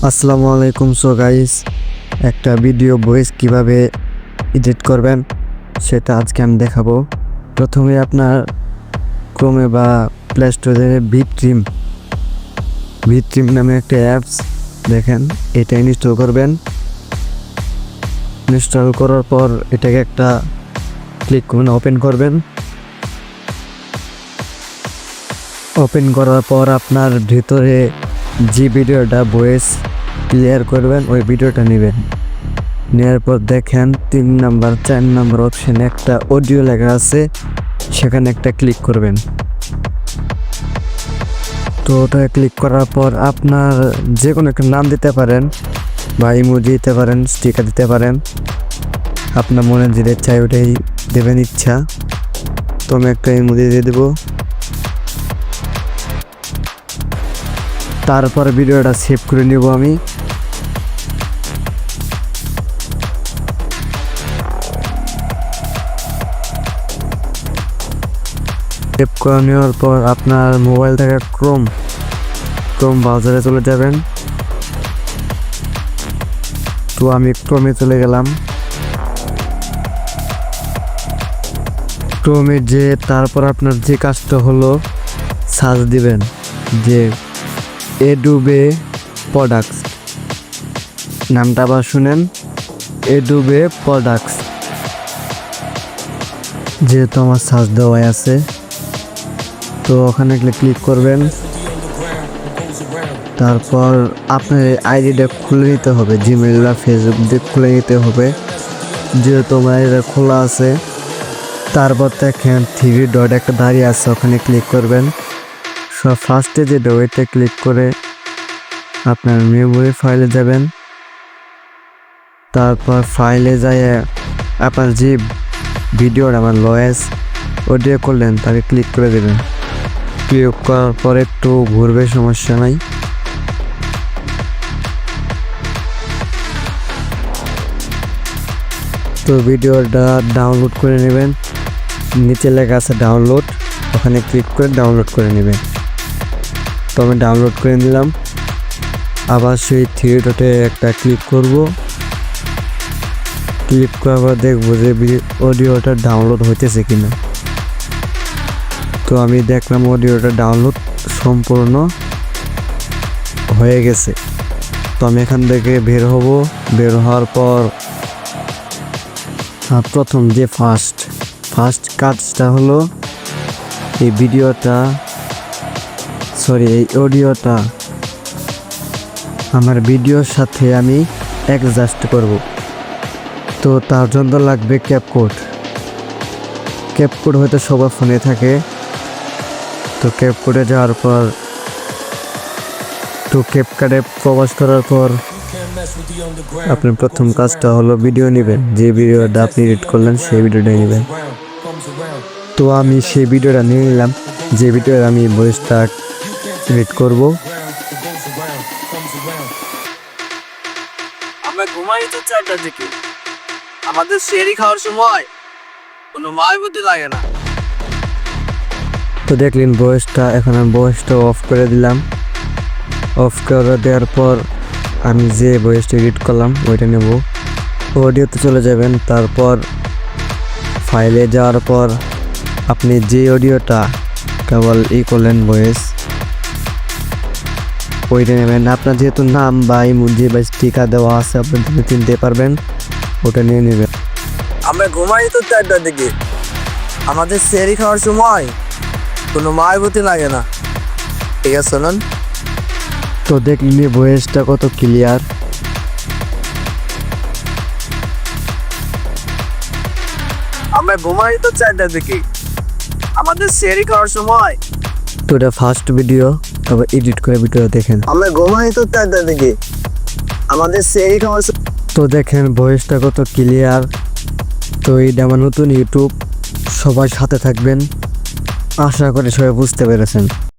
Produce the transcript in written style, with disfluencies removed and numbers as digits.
আসসালামু আলাইকুম। So guys, একটা ভিডিও ভয়েস কিভাবে এডিট করবেন সেটা আজকে আমি দেখাবো। প্রথমে আপনার ক্রোমে বা প্লে স্টোরে ভিট্রিম নামে একটা অ্যাপস দেখেন, এটা ইনস্টল করবেন। ইনস্টল করার পর এটাকে একটা ক্লিক করুন, ওপেন করবেন। ওপেন করার পর আপনার ভিতরে যে ভিডিওটা ভয়েস ক্লিয়ার করবেন ওই ভিডিওটা নেবেন। নেওয়ার পর দেখেন 3 নাম্বার 4 নাম্বার অপশানে একটা অডিও লেখা আছে, সেখানে একটা ক্লিক করবেন। তো ওটা ক্লিক করার পর আপনার যে কোনো একটা নাম দিতে পারেন বা ইমোজি দিতে পারেন, স্টিকার দিতে পারেন, আপনার মনে যেটা চাই ওটাই দেবেন ইচ্ছা। তো আমি একটা ইমোজি দিয়ে দেবো। তারপর ভিডিওটা সেভ করে নেব আমি। সেভ করে নেওয়ার পর আপনার মোবাইল থেকে ক্রোম ব্রাউজারে চলে যাবেন। তো আমি ক্রোমে চলে গেলাম। ক্রোমে যে তারপর আপনার যে কাজটা হলো সার্চ দিবেন যে অ্যাডোবে প্রোডাক্টস, নামটা আবার শুনেন, অ্যাডোবে প্রোডাক্টস। যেহেতু আমার সার্চ দেওয়াই আছে, তো ওখানে ক্লিক করবেন। তারপর আপনার আইডিটা খুলে নিতে হবে, জিমেইল বা ফেসবুক দিয়ে খুলে নিতে হবে, যেহেতু আমার এটা খোলা আছে। তারপর দেখেন 3 ডট একটা দাঁড়িয়ে আছে, ওখানে ক্লিক করবেন। সব ফার্স্টে যে ওইটা ক্লিক করে আপনার মেমোরি ফাইলে যাবেন। তারপর ফাইলে যায় আপনার যে ভিডিওটা আমার লয়েস অডিও করলেন তাকে ক্লিক করে দেবেন। ক্লিক করার পর একটু ঘুরবে, সমস্যা নাই। তো ভিডিওটা ডাউনলোড করে নেবেন, নিচে লেখা আছে ডাউনলোড, ওখানে ক্লিক করে ডাউনলোড করে নেবেন। তো আমি ডাউনলোড করে নিলাম। আবার সেই 3 ডটে একটা ক্লিক করব। ক্লিক করার পর দেখবো যে অডিওটা ডাউনলোড হইতেছে কিনা। তো আমি দেখলাম অডিওটা ডাউনলোড সম্পূর্ণ হয়ে গেছে। তো আমি এখান থেকে বের হব। বের হওয়ার পর প্রথম যে ফার্স্ট কাজটা হলো এই অডিওটা আমার ভিডিওর সাথে আমি অ্যাডজাস্ট করব। তো তার জন্য লাগবে ক্যাপকাট হয়তো সবার ফোনে থাকে। তো ক্যাপকাটে যাওয়ার পর ক্যাপকাটে প্রবেশ করার পর আপনার প্রথম কাজটা হলো ভিডিও নেবেন। যে ভিডিওটা আপনি এডিট করলেন সেই ভিডিওটা নেবেন। তো আমি সেই ভিডিওটা নিয়ে নিলাম, যে ভিডিওটা আমি ভয়েসটা এডিট করব। আমরা ঘুমাই তো 4টার দিকে, আমাদের সেরি খাওয়ার সময় কোনো মায়াবতী লাগে না। তো দেখলেন ভয়েসটা, এখন আমি ভয়েসটা অফ করে দিলাম। অফ করে দেওয়ার পর আমি যে ভয়েসটা এডিট করলাম ওইটা নেব। অডিওতে চলে যাবেন। তারপর ফাইলে যাওয়ার পর আপনি যে অডিওটা কেবল করলেন ভয়েস ওইটা নেবেন। আপনার যেহেতু নাম বা ইমোজি বা স্টিকার দেওয়া আছে, আপনি চিনতে পারবেন, ওটা নিয়ে নেবেন। আমরা ঘুমাই তো 4টার দিকে, আমাদের সেরি খাওয়ার সময় কোনো মায়াবতী লাগে না। ঠিক আছে শুনুন। তো দেখলেন ভয়েসটা কত ক্লিয়ার। আমরা ঘুমাই তো 4টার দিকে, আমাদের সেরি খাওয়ার সময়। তো এটা ফার্স্ট ভিডিও, তারপর এডিট করে ভিডিও দেখেন। আমরা ঘুমাই তো 4টার দিকে, আমাদের সেরি খাওয়ার সময়। তো দেখেন ভয়েসটা কত ক্লিয়ার। তো এইটা আমার নতুন ইউটিউব, সবাই সাথে থাকবেন। আশা করি সবাই বুঝতে পেরেছেন।